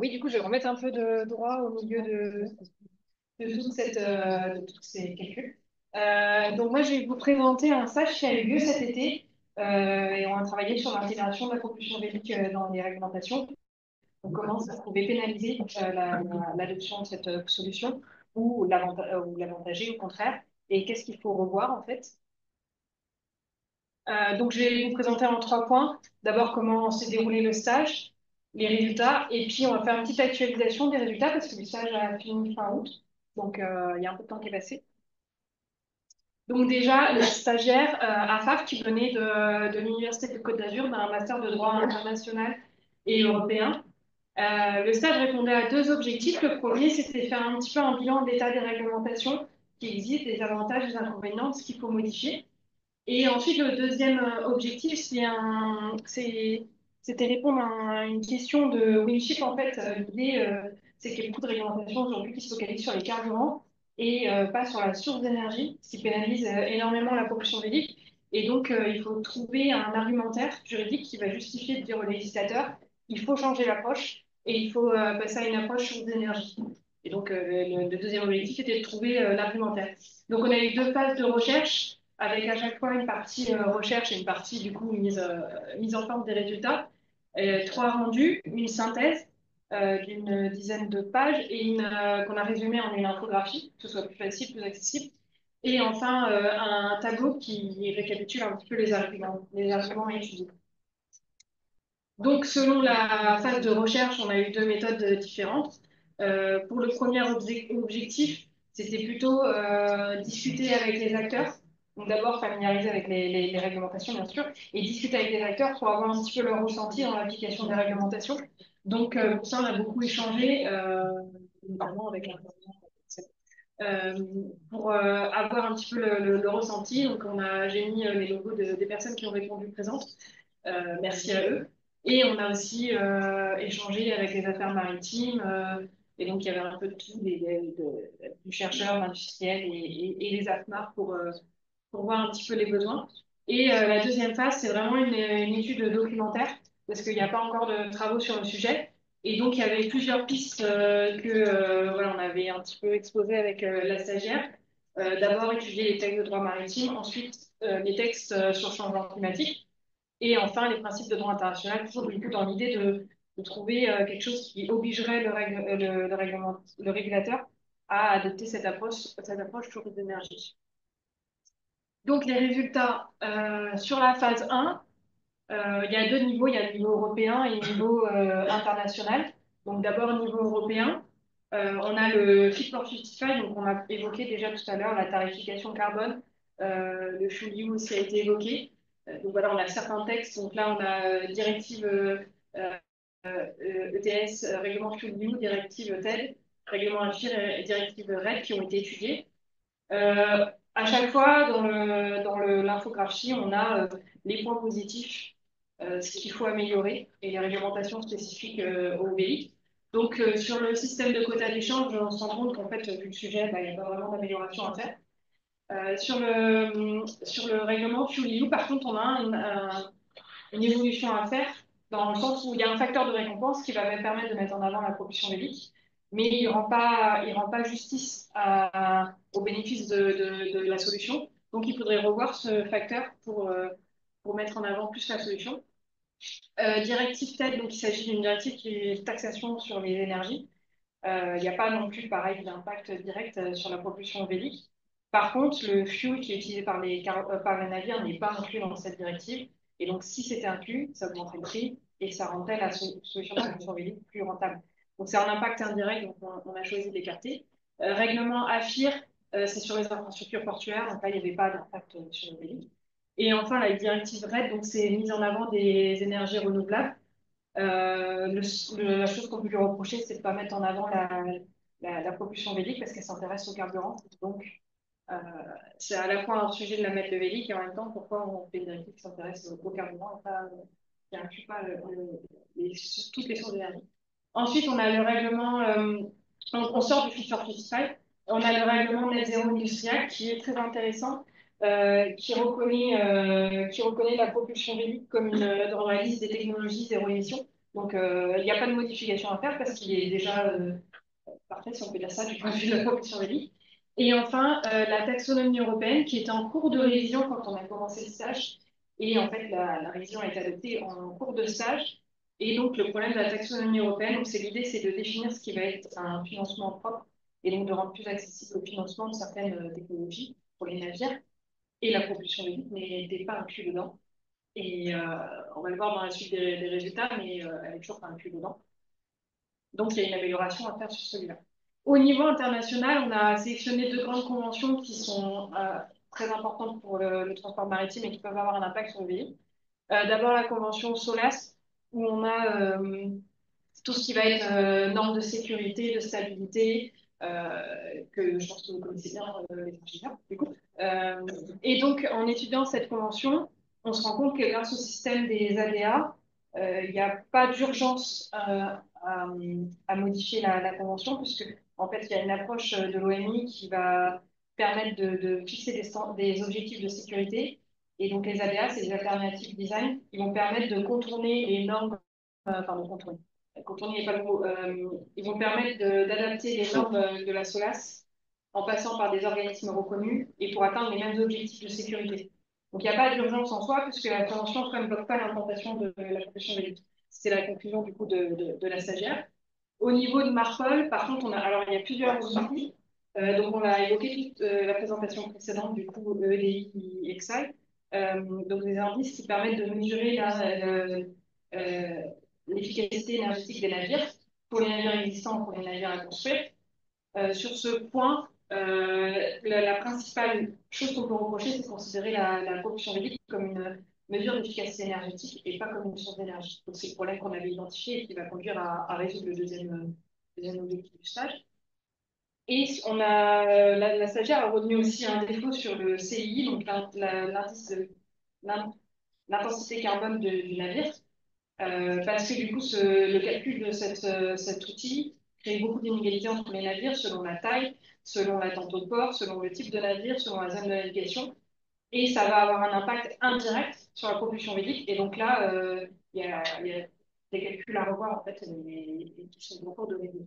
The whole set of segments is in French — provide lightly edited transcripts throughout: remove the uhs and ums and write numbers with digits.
Oui, du coup, je vais remettre un peu de droit au milieu de tous ces calculs. Donc, moi, je vais vous présenter un stage qui a eu lieu cet été et on a travaillé sur l'intégration de la propulsion vélique dans les réglementations. On commence à trouver pénaliser l'adoption de cette solution ou l'avantager au contraire. Et qu'est-ce qu'il faut revoir en fait? Donc, je vais vous présenter en 3 points. D'abord, comment s'est déroulé le stage, les résultats, et puis on va faire une petite actualisation des résultats parce que le stage a fini fin août. Donc, il y a un peu de temps qui est passé. Donc, déjà, le stagiaire Afaf qui venait de l'Université de Côte d'Azur d'un master de droit international et européen. Le stage répondait à deux objectifs. Le premier, c'était faire un petit peu un bilan de l'état des réglementations qui existent, des avantages, des inconvénients, de ce qu'il faut modifier. Et ensuite, le deuxième objectif, c'était répondre à une question de Winship. En fait, l'idée, c'est qu'il y a beaucoup de réglementations aujourd'hui qui se focalisent sur les carburants et pas sur la source d'énergie, ce qui pénalise énormément la propulsion vélique. Et donc, il faut trouver un argumentaire juridique qui va justifier de dire aux législateurs, il faut changer l'approche et il faut passer à une approche source d'énergie. Et donc, le deuxième objectif était de trouver l'argumentaire. Donc, on a eu 2 phases de recherche avec à chaque fois une partie recherche et une partie du coup mise en forme des résultats. 3 rendus, une synthèse d'une dizaine de pages et qu'on a résumée en une infographie, que ce soit plus facile, plus accessible. Et enfin, un tableau qui récapitule un petit peu les arguments étudiés. Donc, selon la phase de recherche, on a eu 2 méthodes différentes. Pour le premier objectif, c'était plutôt discuter avec les acteurs. Donc, d'abord, familiariser avec les réglementations, bien sûr, et discuter avec les acteurs pour avoir un petit peu leur ressenti dans l'application des réglementations. Donc, pour ça, on a beaucoup échangé, notamment avec euh, pour avoir un petit peu le ressenti. Donc, j'ai mis les logos des personnes qui ont répondu présentes. Merci à eux. Et on a aussi échangé avec les affaires maritimes. Et donc, il y avait un peu de tout, du chercheur, l'industriel et les AFMAR pour voir un petit peu les besoins. Et la deuxième phase, c'est vraiment une étude documentaire, parce qu'il n'y a pas encore de travaux sur le sujet. Et donc, il y avait plusieurs pistes voilà, on avait un petit peu exposées avec la stagiaire. D'abord, étudier les textes de droit maritime, ensuite les textes sur le changement climatique, et enfin les principes de droit international, toujours du coup dans l'idée de trouver quelque chose qui obligerait le régulateur à adopter cette approche sur les énergies. Donc, les résultats sur la phase 1, il y a 2 niveaux. Il y a le niveau européen et le niveau international. Donc, d'abord, au niveau européen, on a le Fit for 55, donc on a évoqué déjà tout à l'heure la tarification carbone. Le fuel EU aussi a été évoqué. Donc, voilà, on a certains textes. Donc, là, on a directive ETS, règlement fuel EU, directive TED, règlement AFIR et directive RED qui ont été étudiés. À chaque fois, l'infographie, on a les points positifs, ce qu'il faut améliorer et les réglementations spécifiques au BI. Donc, sur le système de quotas d'échange, on se rend compte qu'en fait, vu le sujet, bah, il n'y a pas vraiment d'amélioration à faire. Sur le règlement FuelEU, par contre, on a une évolution à faire dans le sens où il y a un facteur de récompense qui va permettre de mettre en avant la propulsion vélique, mais il rend pas justice au bénéfice de la solution. Donc, il faudrait revoir ce facteur pour mettre en avant plus la solution. Directive TED, donc il s'agit d'une directive qui est taxation sur les énergies. Il n'y a pas non plus, pareil, d'impact direct sur la propulsion vélique. Par contre, le fuel qui est utilisé par les navires n'est pas inclus dans cette directive. Et donc, si c'était inclus, ça augmenterait le prix et ça rendrait la solution de propulsion vélique plus rentable. Donc, c'est un impact indirect, donc on a choisi de l'écarter. Règlement AFIR, c'est sur les infrastructures portuaires, donc là, il n'y avait pas d'impact sur le vélique. Et enfin, la directive RED, donc c'est mise en avant des énergies renouvelables. La chose qu'on peut lui reprocher, c'est de ne pas mettre en avant la propulsion vélique parce qu'elle s'intéresse au carburant. Donc, euh, c'est à la fois un sujet de la mettre de vélique et en même temps, pourquoi on fait une directive qui s'intéresse au carburant et pas, qui n'inclut pas toutes les sources d'énergie. Ensuite, on a le règlement, on sort du Fit for 55, on a le règlement Net Zéro industriel qui est très intéressant, qui reconnaît la propulsion vélique comme dans la liste des technologies zéro émission. Donc, il n'y a pas de modification à faire parce qu'il est déjà parfait, si on peut dire ça, du point de vue de la propulsion vélique. Et enfin, la taxonomie européenne qui était en cours de révision quand on a commencé le stage. Et en fait, la révision a été adoptée en cours de stage. Et donc, le problème de la taxonomie européenne, donc, c'est l'idée, c'est de définir ce qui va être un financement propre et donc de rendre plus accessible le financement de certaines technologies pour les navires. Et la propulsion vélique n'était pas inclus dedans. Et on va le voir dans la suite des résultats, mais elle n'est toujours pas inclus dedans. Donc, il y a une amélioration à faire sur celui-là. Au niveau international, on a sélectionné deux grandes conventions qui sont très importantes pour le transport maritime et qui peuvent avoir un impact sur le véhicule. D'abord, la convention SOLAS, où on a tout ce qui va être normes de sécurité, de stabilité, que je pense que vous connaissez bien les ingénieurs, du coup. Euh, et donc, en étudiant cette convention, on se rend compte que grâce au système des ADA, il n'y a pas d'urgence à modifier la convention, puisque en fait, il y a une approche de l'OMI qui va permettre de fixer des objectifs de sécurité. Et donc, les ADA, c'est des alternatives design, qui vont permettre de contourner les normes, pardon, contourner. Contourner n'est pas le mot. Ils vont permettre d'adapter les normes de la SOLAS en passant par des organismes reconnus et pour atteindre les mêmes objectifs de sécurité. Donc, il n'y a pas d'urgence en soi, puisque la Convention ne bloque pas l'implantation de la propulsion vélique. C'était la conclusion du coup de la stagiaire. Au niveau de Marpol, par contre, alors, il y a plusieurs outils. Donc, on l'a évoqué toute la présentation précédente, du coup, EDI et XI. Donc, des indices qui permettent de mesurer euh, l'efficacité énergétique des navires pour les navires existants, pour les navires à construire. Sur ce point, la principale chose qu'on peut reprocher, c'est de considérer la propulsion vélique comme une mesure d'efficacité énergétique et pas comme une source d'énergie. Donc, c'est le problème qu'on avait identifié et qui va conduire à résoudre le deuxième objectif du stage. Et la stagiaire a retenu aussi un défaut sur le CI, donc l'intensité carbone du navire, parce que du coup, le calcul de cet outil crée beaucoup d'inégalités entre les navires selon la taille, selon la tente au port, selon le type de navire, selon la zone de navigation. Et ça va avoir un impact indirect sur la propulsion vélique. Et donc là, il y a des calculs à revoir en fait, et qui sont en cours de révision.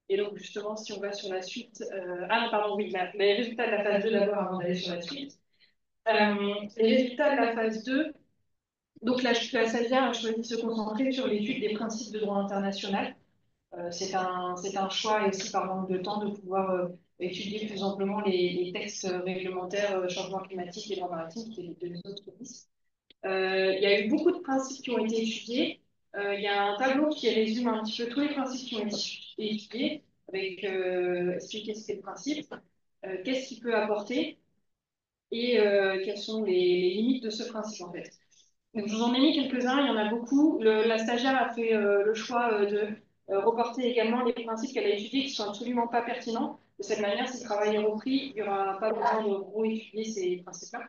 Et donc justement, si on va sur la suite, ah non, pardon, oui, les résultats de la phase 2 d'abord avant d'aller sur la suite. Les résultats de la phase 2, donc la stagiaire a choisi de se concentrer sur l'étude des principes de droit international. C'est un choix et aussi par manque de temps de pouvoir étudier plus amplement les textes réglementaires changement climatique et droit maritime, qui est les autres risques. Il y a eu beaucoup de principes qui ont été étudiés. Il y a un tableau qui résume un petit peu tous les principes qui ont été étudiés, avec expliquer ce qu'est le principe, qu'est-ce qu'il peut apporter et quelles sont les limites de ce principe en fait. Donc, je vous en ai mis quelques-uns, il y en a beaucoup. La stagiaire a fait le choix de reporter également les principes qu'elle a étudiés qui ne sont absolument pas pertinents. De cette manière, si le travail est repris, il n'y aura pas besoin de réétudier ces principes-là.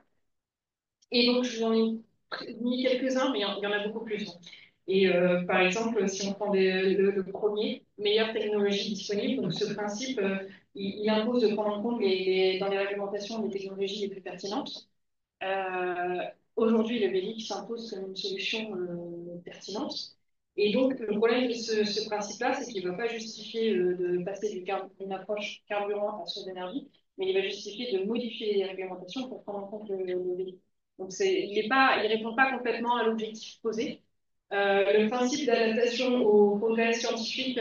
Et donc, je vous en ai mis quelques-uns, mais il y en a beaucoup plus. Et par exemple, si on prend le premier, meilleure technologie disponible, donc ce principe, il impose de prendre en compte dans les réglementations les technologies les plus pertinentes. Euh, Aujourd'hui, le BELIC s'impose comme une solution pertinente. Et donc, le problème de ce principe-là, c'est qu'il ne va pas justifier de passer d'une approche carburant à source d'énergie, mais il va justifier de modifier les réglementations pour prendre en compte le BELIC. Donc, il ne répond pas complètement à l'objectif posé. Le principe d'adaptation aux progrès scientifiques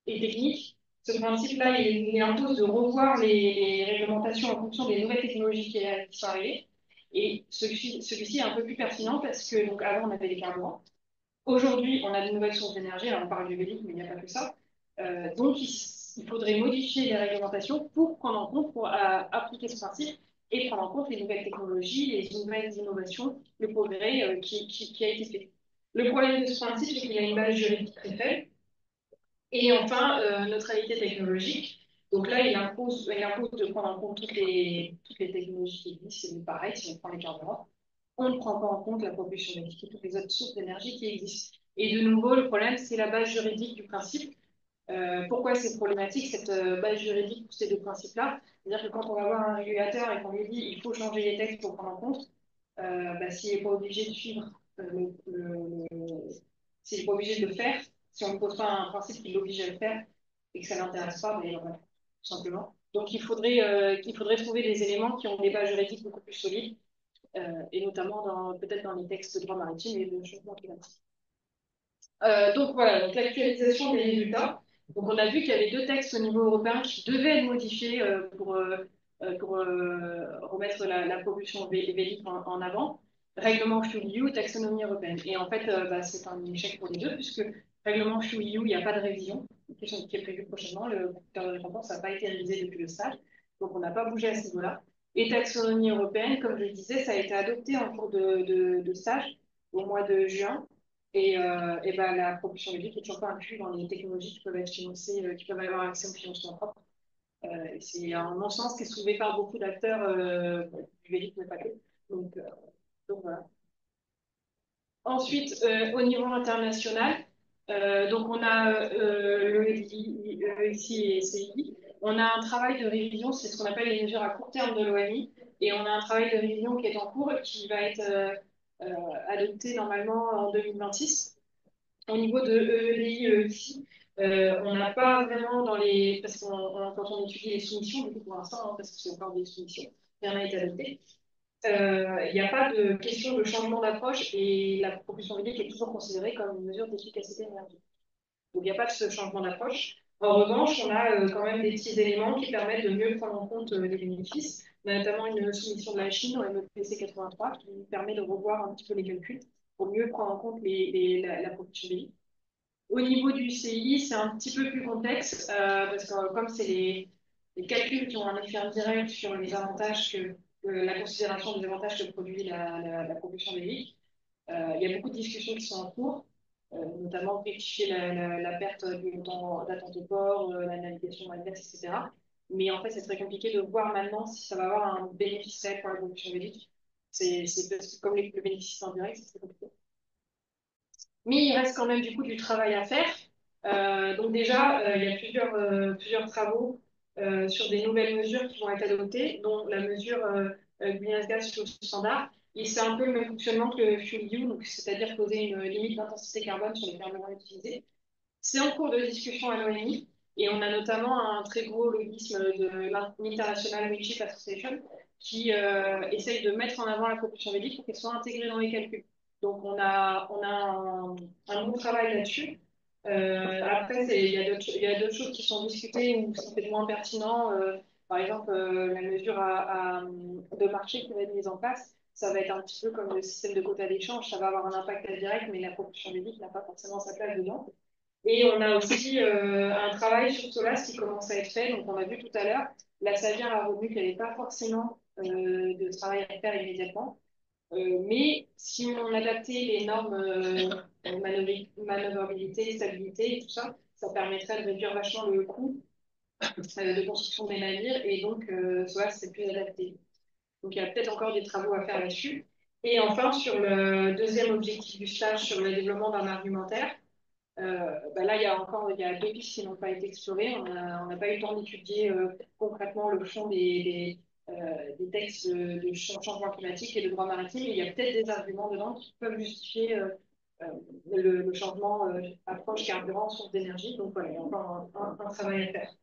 et techniques, ce principe-là, il impose de revoir les réglementations en fonction des nouvelles technologies qui sont arrivées. Et celui-ci est un peu plus pertinent parce que donc, avant, on avait les carburants. Aujourd'hui, on a de nouvelles sources d'énergie. Alors, on parle du véhicule, mais il n'y a pas que ça. Donc, il faudrait modifier les réglementations pour prendre en compte, pour appliquer ce principe et prendre en compte les nouvelles technologies, les nouvelles innovations, le progrès qui a été fait. Le problème de ce principe, c'est qu'il a une base juridique très faible. Et enfin, neutralité technologique. Donc là, il impose de prendre en compte toutes les technologies qui existent. C'est pareil, si on prend les carburants, on ne prend pas en compte la propulsion électrique et toutes les autres sources d'énergie qui existent. Et de nouveau, le problème, c'est la base juridique du principe. Pourquoi c'est problématique, cette base juridique pour ces deux principes-là? C'est-à-dire que quand on va voir un régulateur et qu'on lui dit il faut changer les textes pour prendre en compte, s'il n'est pas obligé de suivre euh, le, s'il n'est pas obligé de le faire, si on ne pose pas un principe qui l'oblige à le faire et que ça ne l'intéresse pas, ben, voilà, tout simplement. Donc il faudrait trouver des éléments qui ont des bases juridiques beaucoup plus solides, et notamment peut-être dans les textes de droit maritime et de changement climatique. Donc voilà, donc l'actualisation des résultats. Donc on a vu qu'il y avait deux textes au niveau européen qui devaient être modifiés pour remettre la pollution vélique en avant. Règlement FuelEU, taxonomie européenne. Et en fait, bah, c'est un échec pour les deux, puisque règlement FuelEU, il n'y a pas de révision qui est prévue prochainement. Le conducteur de récompense n'a pas été révisé depuis le stage, donc on n'a pas bougé à ce niveau-là. Et taxonomie européenne, comme je le disais, ça a été adopté en cours de stage au mois de juin. Et ben, la propulsion électrique n'est toujours pas inclue dans les technologies qui peuvent être financées, qui peuvent avoir accès au financement propre. C'est un non-sens qui est soulevé par beaucoup d'acteurs du véhicule, mais pas que. Donc, euh, donc voilà. Ensuite, au niveau international, donc on a ici et CI. On a un travail de révision, c'est ce qu'on appelle les mesures à court terme de l'OMI, et on a un travail de révision qui est en cours et qui va être adopté normalement en 2026. Au niveau de EEDI, ici, on n'a pas vraiment dans les. Parce qu'on quand on étudie les soumissions, du coup pour l'instant, hein, parce que c'est encore des soumissions, rien n'a été adopté. Il n'y a pas de question de changement d'approche et la propulsion vélique est toujours considérée comme une mesure d'efficacité énergétique. Donc il n'y a pas de ce changement d'approche. En revanche, on a quand même des petits éléments qui permettent de mieux prendre en compte les bénéfices. On a notamment une soumission de la Chine au MEPC 83 qui permet de revoir un petit peu les calculs pour mieux prendre en compte la propulsion vélique. Au niveau du CI, c'est un petit peu plus complexe parce que comme c'est les calculs qui ont un effet indirect sur les avantages la considération des avantages que produit la propulsion vélique, il y a beaucoup de discussions qui sont en cours, notamment rectifier la perte du temps d'attente au port, la navigation adverse, etc. Mais en fait, c'est très compliqué de voir maintenant si ça va avoir un bénéfice réel pour la propulsion vélique. C'est parce que comme le bénéfice est indirect, c'est très compliqué. Mais il reste quand même du coup du travail à faire. Donc déjà, il y a plusieurs travaux sur des nouvelles mesures qui vont être adoptées, dont la mesure greenhouse gas fuel standard. Et c'est un peu le même fonctionnement que le FuelEU, donc c'est-à-dire poser une limite d'intensité carbone sur les carburants utilisés. C'est en cours de discussion à l'ONI et on a notamment un très gros lobbyisme de l'International Windship Association qui essaye de mettre en avant la propulsion vélique pour qu'elle soit intégrée dans les calculs. Donc on a un bon travail là-dessus. Après, il y a d'autres choses qui sont discutées ou c'est peut-être moins pertinent. Par exemple, la mesure de marché qui va être mise en place, ça va être un petit peu comme le système de quotas d'échange, ça va avoir un impact indirect, mais la propulsion vélique n'a pas forcément sa place dedans. Et on a aussi un travail sur Solas qui commence à être fait. Donc, on a vu tout à l'heure, la Savière a revenu qu'elle n'avait pas forcément de travail à faire immédiatement. Mais si on adaptait les normes manœuvrabilité, stabilité et tout ça, ça permettrait de réduire vachement le coût de construction des navires et donc Solas c'est plus adapté. Donc, il y a peut-être encore des travaux à faire là-dessus. Et enfin, sur le deuxième objectif du stage, sur le développement d'un argumentaire, bah là, il y a deux pistes qui n'ont pas été explorées. On n'a pas eu le temps d'étudier concrètement le fond des textes de changement climatique et de droit maritime. Et il y a peut-être des arguments dedans qui peuvent justifier euh, le changement approche carburant, source d'énergie. Donc voilà, il y a encore un travail à faire.